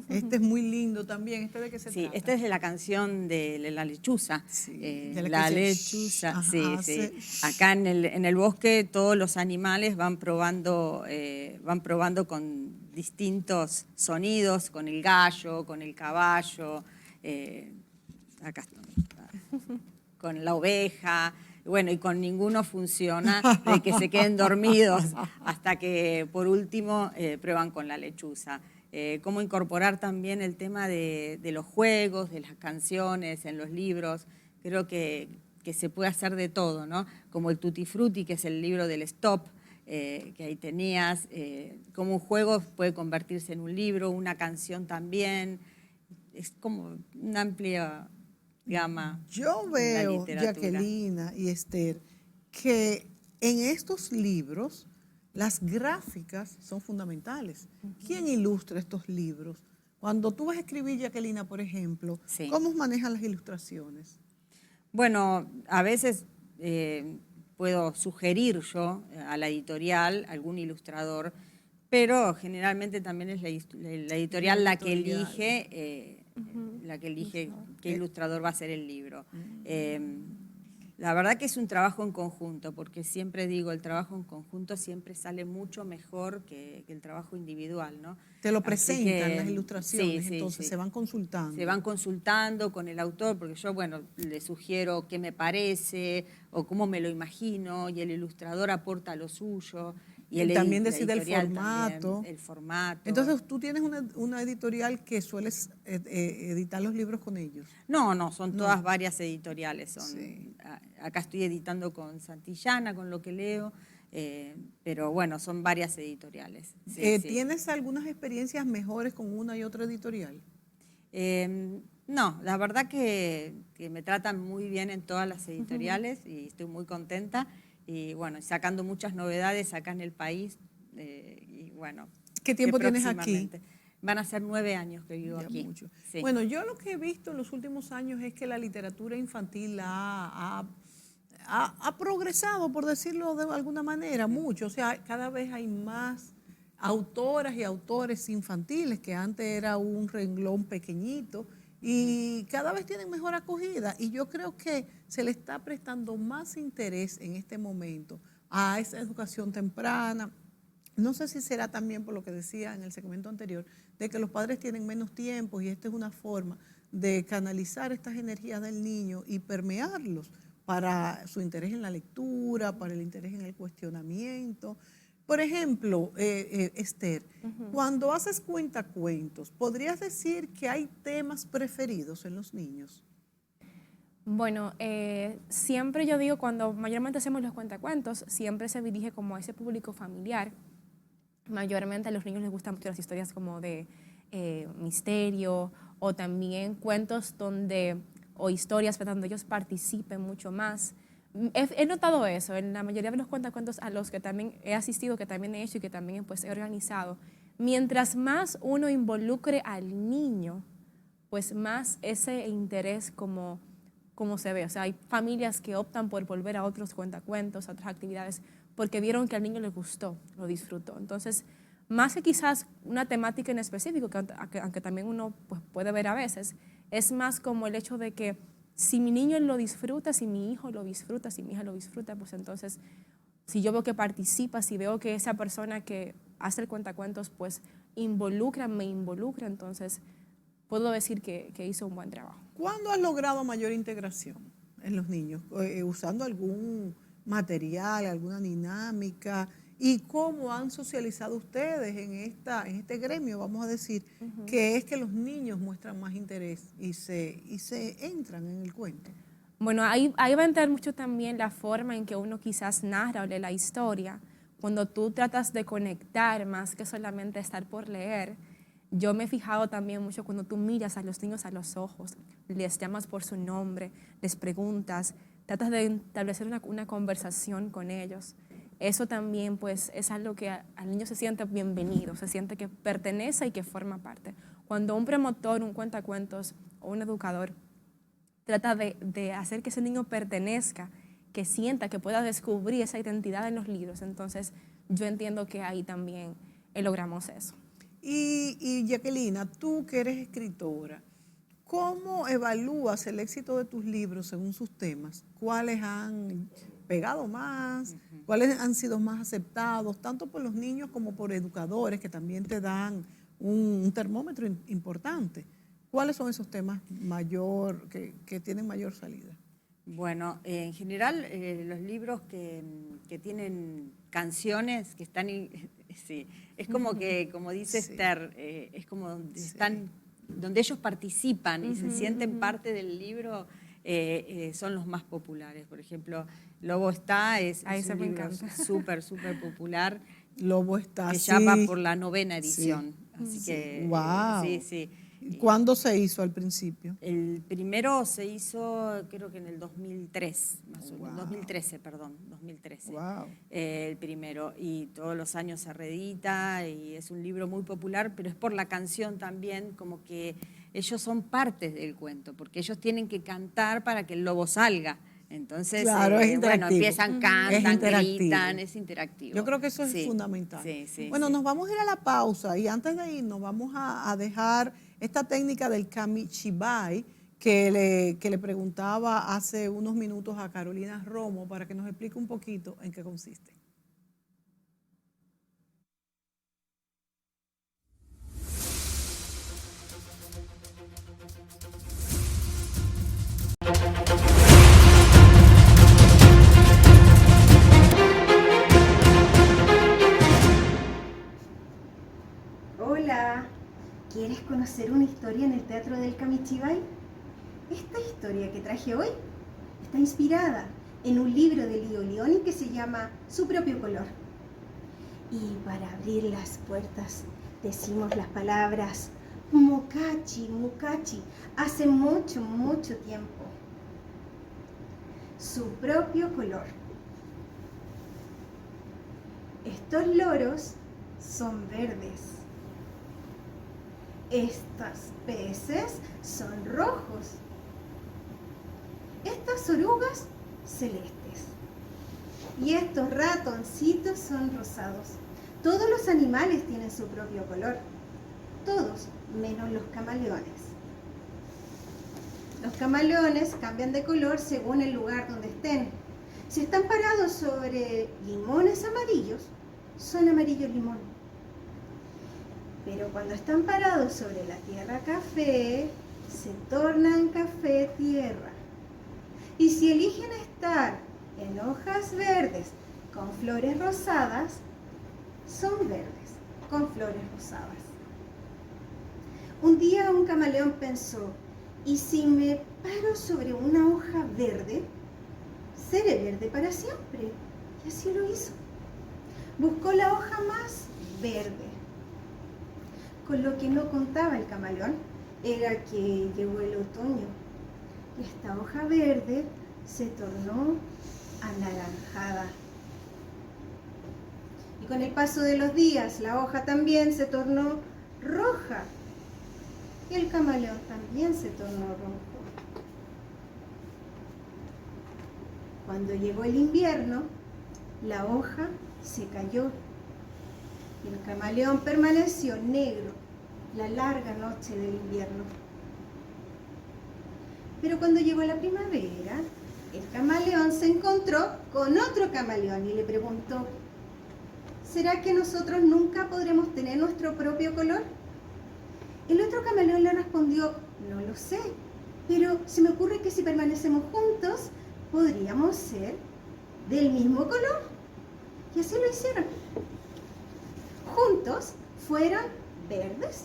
Este es muy lindo también. ¿Este de qué se Sí, trata? esta es de la canción de la lechuza. Sí, de La que lechuza, ajá, sí, hace sí. Acá en el bosque todos los animales van probando con distintos sonidos, con el gallo, con el caballo, acá está, con la oveja. Bueno, y con ninguno funciona, de que se queden dormidos hasta que por último prueban con la lechuza. Cómo incorporar también el tema de los juegos, de las canciones, en los libros. Creo que se puede hacer de todo, ¿no? Como el Tutti Frutti, que es el libro del stop, que ahí tenías. Como un juego puede convertirse en un libro, una canción también. Es como una amplia gama Yo en la veo, literatura. Jacquelina y Esther, que en estos libros las gráficas son fundamentales. ¿Quién ilustra estos libros? Cuando tú vas a escribir, Jacquelina, por ejemplo, Sí. ¿cómo manejan las ilustraciones? Bueno, a veces puedo sugerir yo a la editorial algún ilustrador, pero generalmente también es la editorial la que elige qué ilustrador va a ser el libro. La verdad que es un trabajo en conjunto, porque siempre digo, el trabajo en conjunto siempre sale mucho mejor que el trabajo individual, ¿no? Te lo Así presentan que, las ilustraciones, sí, sí, entonces sí. se van consultando. Se van consultando con el autor, porque yo, bueno, le sugiero qué me parece o cómo me lo imagino, y el ilustrador aporta lo suyo. Y también la decide el editorial formato. también, el formato. Entonces, tú tienes una editorial que sueles editar los libros con ellos. No, son No. todas varias editoriales. Sí. Acá estoy editando con Santillana, con Lo que leo, pero bueno, son varias editoriales. Sí, sí. ¿Tienes algunas experiencias mejores con una y otra editorial? No, la verdad que me tratan muy bien en todas las editoriales y estoy muy contenta. Y bueno, sacando muchas novedades acá en el país. Y bueno, ¿Qué tiempo tienes aquí? próximamente. Van a ser 9 años que vivo Ya aquí. mucho. Sí. Bueno, yo lo que he visto en los últimos años es que la literatura infantil ha progresado, por decirlo de alguna manera, mucho. O sea, cada vez hay más autoras y autores infantiles, que antes era un renglón pequeñito, y cada vez tienen mejor acogida. Y yo creo que se le está prestando más interés en este momento a esa educación temprana. No sé si será también por lo que decía en el segmento anterior, de que los padres tienen menos tiempo y esta es una forma de canalizar estas energías del niño y permearlos para su interés en la lectura, para el interés en el cuestionamiento. Por ejemplo, Esther, cuando haces cuentacuentos, ¿podrías decir que hay temas preferidos en los niños? Bueno, siempre yo digo, cuando mayormente hacemos los cuentacuentos, siempre se dirige como a ese público familiar. Mayormente a los niños les gustan mucho las historias como de misterio, o también cuentos o historias donde ellos participen mucho más. He notado eso en la mayoría de los cuentacuentos a los que también he asistido, que también he hecho y que también pues, he organizado. Mientras más uno involucre al niño, pues más ese interés como se ve. O sea, hay familias que optan por volver a otros cuentacuentos, a otras actividades, porque vieron que al niño le gustó, lo disfrutó. Entonces, más que quizás una temática en específico, que aunque también uno pues, puede ver a veces, es más como el hecho de que si mi niño lo disfruta, si mi hijo lo disfruta, si mi hija lo disfruta, pues entonces, si yo veo que participa, si veo que esa persona que hace el cuentacuentos, pues me involucra, entonces puedo decir que hizo un buen trabajo. ¿Cuándo has logrado mayor integración en los niños? ¿Usando algún material, alguna dinámica? ¿Y cómo han socializado ustedes en este gremio, vamos a decir, que es que los niños muestran más interés y se entran en el cuento? Bueno, ahí va a entrar mucho también la forma en que uno quizás narra o lee la historia. cuando tú tratas de conectar más que solamente estar por leer, yo me he fijado también mucho cuando tú miras a los niños a los ojos, les llamas por su nombre, les preguntas, tratas de establecer una conversación con ellos. Eso también pues es algo que al niño se siente bienvenido, se siente que pertenece y que forma parte. Cuando un promotor, un cuentacuentos o un educador trata de hacer que ese niño pertenezca, que sienta, que pueda descubrir esa identidad en los libros, entonces yo entiendo que ahí también logramos eso. Y Jacquelina, tú que eres escritora, ¿cómo evalúas el éxito de tus libros según sus temas? ¿Cuáles han pegado más? ¿Cuáles han sido más aceptados, tanto por los niños como por educadores que también te dan un termómetro importante? ¿Cuáles son esos temas que tienen mayor salida? Bueno, en general los libros que tienen canciones que están, sí, es como que, como dice Esther, es como donde están, donde ellos participan y se sienten parte del libro, son los más populares. Por ejemplo, Lobo está, es un libro súper popular. Lobo está, que ya va por la 9ª edición. Sí. Así que, wow. sí. ¿Cuándo se hizo al principio? El primero se hizo, creo que en el 2003, más o menos, Wow. 2013, perdón, 2013. Wow. El primero, y todos los años se reedita y es un libro muy popular, pero es por la canción también, como que ellos son partes del cuento, porque ellos tienen que cantar para que el lobo salga. Entonces, claro, es bueno, empiezan, cantan, gritan, es interactivo. Yo creo que eso es fundamental. Sí, bueno, nos vamos a ir a la pausa y antes de irnos vamos a dejar esta técnica del Kamishibai que le preguntaba hace unos minutos a Carolina Romo para que nos explique un poquito en qué consiste. Hola, ¿quieres conocer una historia en el Teatro del Kamishibai? Esta historia que traje hoy está inspirada en un libro de Lido Leoni que se llama Su propio color. Y para abrir las puertas decimos las palabras Mukachi, Mukachi, hace mucho tiempo. Su propio color. Estos loros son verdes. Estos peces son rojos. Estas orugas celestes. Y estos ratoncitos son rosados. Todos los animales tienen su propio color. Todos, menos los camaleones. Los camaleones cambian de color según el lugar donde estén. Si están parados sobre limones amarillos, son amarillo limón. Pero cuando están parados sobre la tierra café, se tornan café tierra. Y si eligen estar en hojas verdes con flores rosadas, son verdes con flores rosadas. Un día un camaleón pensó, ¿y si me paro sobre una hoja verde? Seré verde para siempre. Y así lo hizo. Buscó la hoja más verde. Con lo que no contaba el camaleón era que llegó el otoño y esta hoja verde se tornó anaranjada. Y con el paso de los días la hoja también se tornó roja y el camaleón también se tornó rojo. Cuando llegó el invierno, la hoja se cayó. El camaleón permaneció negro la larga noche del invierno. Pero cuando llegó la primavera, el camaleón se encontró con otro camaleón y le preguntó, ¿será que nosotros nunca podremos tener nuestro propio color? El otro camaleón le respondió, no lo sé, pero se me ocurre que si permanecemos juntos, podríamos ser del mismo color. Y así lo hicieron. Juntos fueron verdes,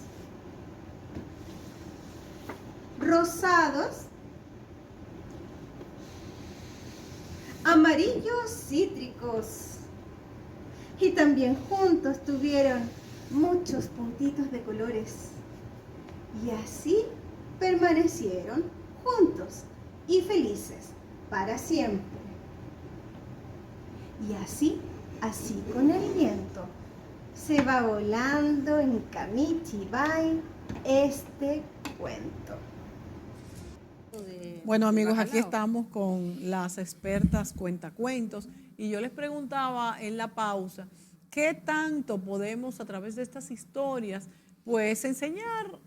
rosados, amarillos cítricos Y también juntos tuvieron muchos puntitos de colores. Y así permanecieron juntos y felices para siempre. Y así con el viento, se va volando en Camichibay este cuento. Bueno, amigos, aquí estamos con las expertas cuentacuentos y yo les preguntaba en la pausa, ¿qué tanto podemos a través de estas historias, pues, enseñar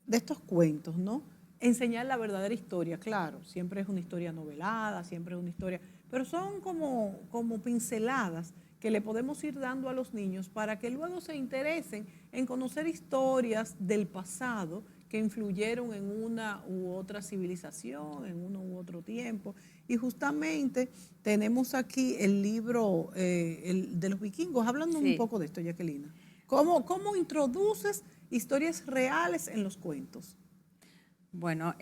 de estos cuentos, ¿no? Enseñar la verdadera historia, claro, siempre es una historia novelada, siempre es una historia, pero son como pinceladas que le podemos ir dando a los niños para que luego se interesen en conocer historias del pasado que influyeron en una u otra civilización, en uno u otro tiempo. Y justamente tenemos aquí el libro el de los vikingos. Háblanos un poco de esto, Jacquelina. ¿Cómo introduces historias reales en los cuentos? Bueno,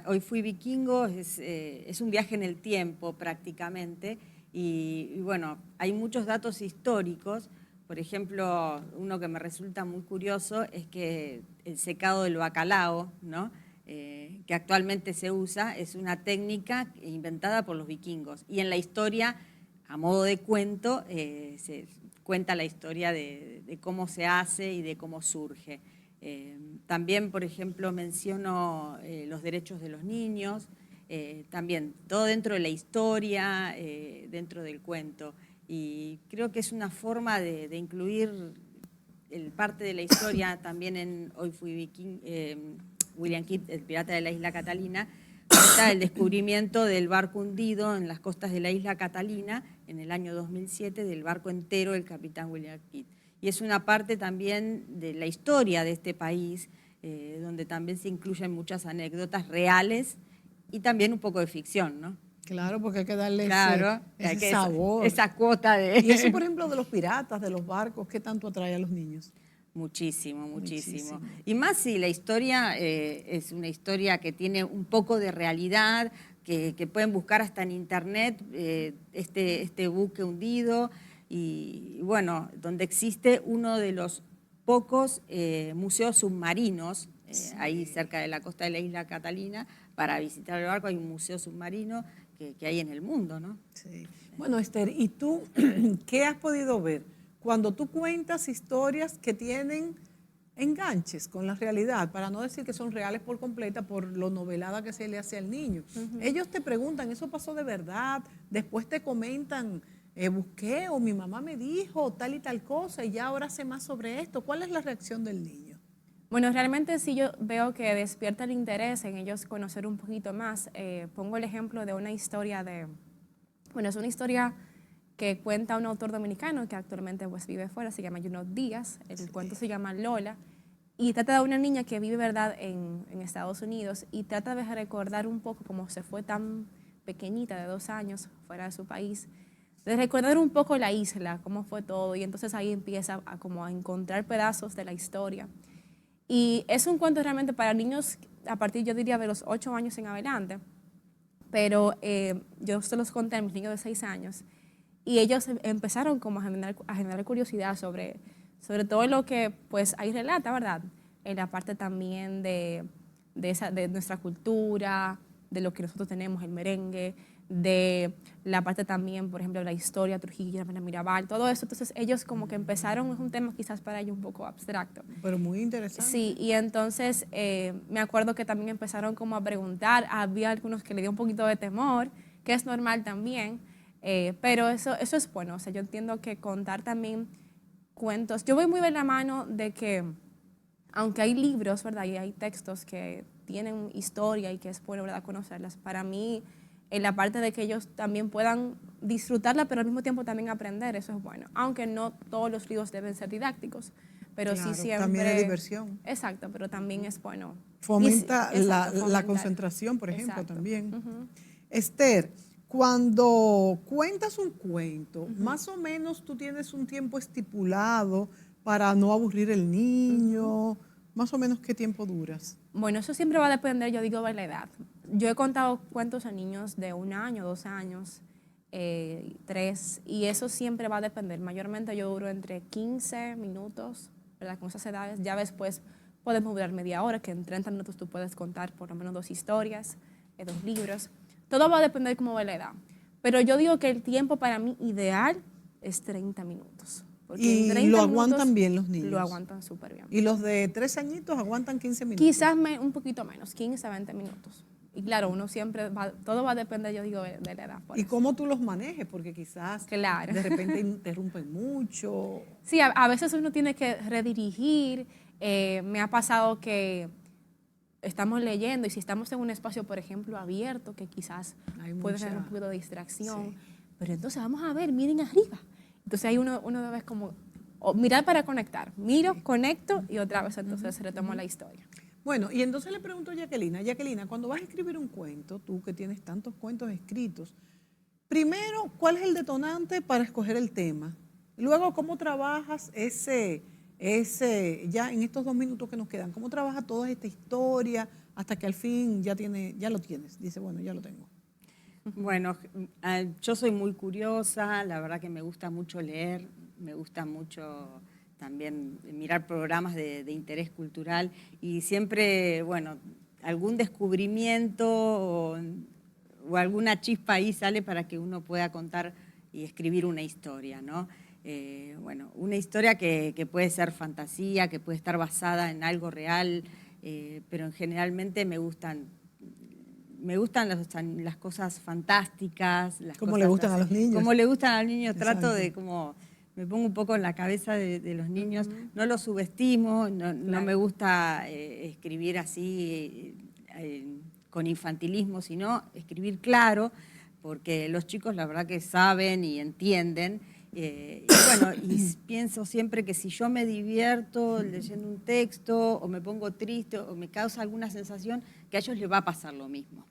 Hoy fui vikingo, es un viaje en el tiempo prácticamente, y bueno, hay muchos datos históricos. Por ejemplo, uno que me resulta muy curioso es que el secado del bacalao, ¿no? Que actualmente se usa, es una técnica inventada por los vikingos. Y en la historia, a modo de cuento, se cuenta la historia de cómo se hace y de cómo surge. También, por ejemplo, menciono los derechos de los niños, también todo dentro de la historia, dentro del cuento. Y creo que es una forma de incluir parte de la historia también en Hoy fui viking, William Kidd, el pirata de la isla Catalina, cuenta el descubrimiento del barco hundido en las costas de la isla Catalina en el año 2007, del barco entero del capitán William Kidd. Y es una parte también de la historia de este país, donde también se incluyen muchas anécdotas reales y también un poco de ficción, ¿no? Claro, porque hay que darle ese sabor. sabor. Esa cuota de... Y eso, por ejemplo, de los piratas, de los barcos, ¿qué tanto atrae a los niños? Muchísimo. Y más si la historia es una historia que tiene un poco de realidad, que pueden buscar hasta en internet este buque hundido, y bueno, donde existe uno de los pocos museos submarinos, ahí cerca de la costa de la isla Catalina. Para visitar el barco hay un museo submarino que hay en el mundo, ¿no? Sí. Bueno, Esther, ¿y tú qué has podido ver cuando tú cuentas historias que tienen enganches con la realidad, para no decir que son reales por completa por lo novelada que se le hace al niño? Ellos te preguntan, ¿eso pasó de verdad? Después te comentan, busqué o mi mamá me dijo tal y tal cosa y ya ahora sé más sobre esto. ¿Cuál es la reacción del niño? Bueno, realmente sí yo veo que despierta el interés en ellos conocer un poquito más. Pongo el ejemplo de una historia es una historia que cuenta un autor dominicano que actualmente pues vive fuera, se llama Junot Díaz. El cuento se llama Lola y trata de una niña que vive, ¿verdad?, en Estados Unidos, y trata de recordar un poco cómo se fue tan pequeñita, de 2 años, fuera de su país, de recordar un poco la isla, cómo fue todo, y entonces ahí empieza como a encontrar pedazos de la historia. Y es un cuento realmente para niños a partir, yo diría, de los 8 años en adelante, pero yo se los conté a mis niños de 6 años y ellos empezaron como a generar curiosidad sobre todo lo que pues ahí relata, ¿verdad? En la parte también de nuestra cultura, de lo que nosotros tenemos, el merengue, de la parte también, por ejemplo, de la historia, Trujillo, Mirabal, todo eso. Entonces ellos como que empezaron, es un tema quizás para ellos un poco abstracto. Pero muy interesante. Sí, y entonces me acuerdo que también empezaron como a preguntar, había algunos que le dio un poquito de temor, que es normal también, pero eso es bueno. O sea, yo entiendo que contar también cuentos, yo voy muy de la mano de que, aunque hay libros, ¿verdad?, y hay textos que tienen historia y que es bueno, ¿verdad?, conocerlas, para mí, en la parte de que ellos también puedan disfrutarla, pero al mismo tiempo también aprender, eso es bueno. Aunque no todos los libros deben ser didácticos, pero claro, sí siempre... También es diversión. Exacto, pero también es bueno. Fomenta Exacto, la concentración, por ejemplo, exacto. también. Esther, cuando cuentas un cuento, más o menos tú tienes un tiempo estipulado para no aburrir el niño, más o menos ¿qué tiempo duras? Bueno, eso siempre va a depender, yo digo, de la edad. Yo he contado cuentos a niños de 1 año, 2 años, 3, y eso siempre va a depender. Mayormente yo duro entre 15 minutos, ¿verdad? Con esas edades. Ya después podemos durar media hora, que en 30 minutos tú puedes contar por lo menos 2 historias, 2 libros. Todo va a depender cómo va la edad. Pero yo digo que el tiempo para mí ideal es 30 minutos. Porque en Y 30 lo minutos aguantan bien los niños. Lo aguantan súper bien. Y los de 3 añitos aguantan 15 minutos. Quizás un poquito menos, 15 a 20 minutos. Y claro, uno siempre todo va a depender, yo digo, de la edad. Y cómo tú los manejes, porque quizás Claro. de repente interrumpen mucho. Sí, a veces uno tiene que redirigir. Me ha pasado que estamos leyendo y si estamos en un espacio, por ejemplo, abierto, que quizás puede tener un poquito de distracción, sí. pero entonces vamos a ver, miren arriba. Entonces ahí uno debe como mirar para conectar. Miro, conecto y otra vez entonces retomo la historia. Bueno, y entonces le pregunto a Jacquelina, cuando vas a escribir un cuento, tú que tienes tantos cuentos escritos, primero, ¿cuál es el detonante para escoger el tema? Luego, ¿cómo trabajas ya en estos 2 minutos que nos quedan, cómo trabajas toda esta historia hasta que al fin ya lo tienes? Dice, bueno, ya lo tengo. Bueno, yo soy muy curiosa, la verdad que me gusta mucho leer, me gusta mucho también mirar programas de interés cultural y siempre, bueno, algún descubrimiento o alguna chispa ahí sale para que uno pueda contar y escribir una historia, ¿no? Bueno, una historia que puede ser fantasía, que puede estar basada en algo real, pero generalmente me gustan las cosas fantásticas. Como le gustan a los niños. Como le gustan a los niños. Exacto. Trato de como, me pongo un poco en la cabeza de los niños. No los subestimo, no me gusta escribir así con infantilismo, sino escribir claro, porque los chicos la verdad que saben y entienden. Y bueno, y pienso siempre que si yo me divierto leyendo un texto o me pongo triste o me causa alguna sensación, que a ellos les va a pasar lo mismo.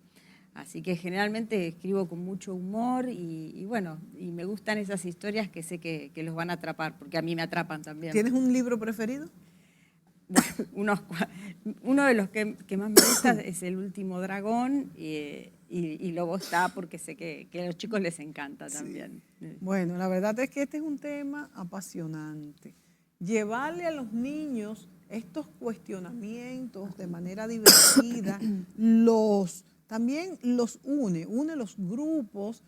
Así que generalmente escribo con mucho humor y bueno, y me gustan esas historias que sé que los van a atrapar, porque a mí me atrapan también. ¿Tienes un libro preferido? Bueno, uno de los que más me gusta es El último dragón y luego está porque sé que a los chicos les encanta también. Bueno, la verdad es que este es un tema apasionante. Llevarle a los niños estos cuestionamientos de manera divertida también los une los grupos,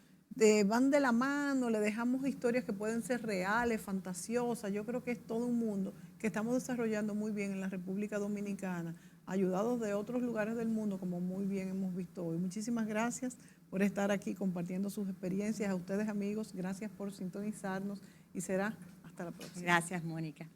van de la mano, le dejamos historias que pueden ser reales, fantasiosas. Yo creo que es todo un mundo que estamos desarrollando muy bien en la República Dominicana, ayudados de otros lugares del mundo, como muy bien hemos visto hoy. Muchísimas gracias por estar aquí compartiendo sus experiencias. A ustedes, amigos, gracias por sintonizarnos y será hasta la próxima. Gracias, Mónica.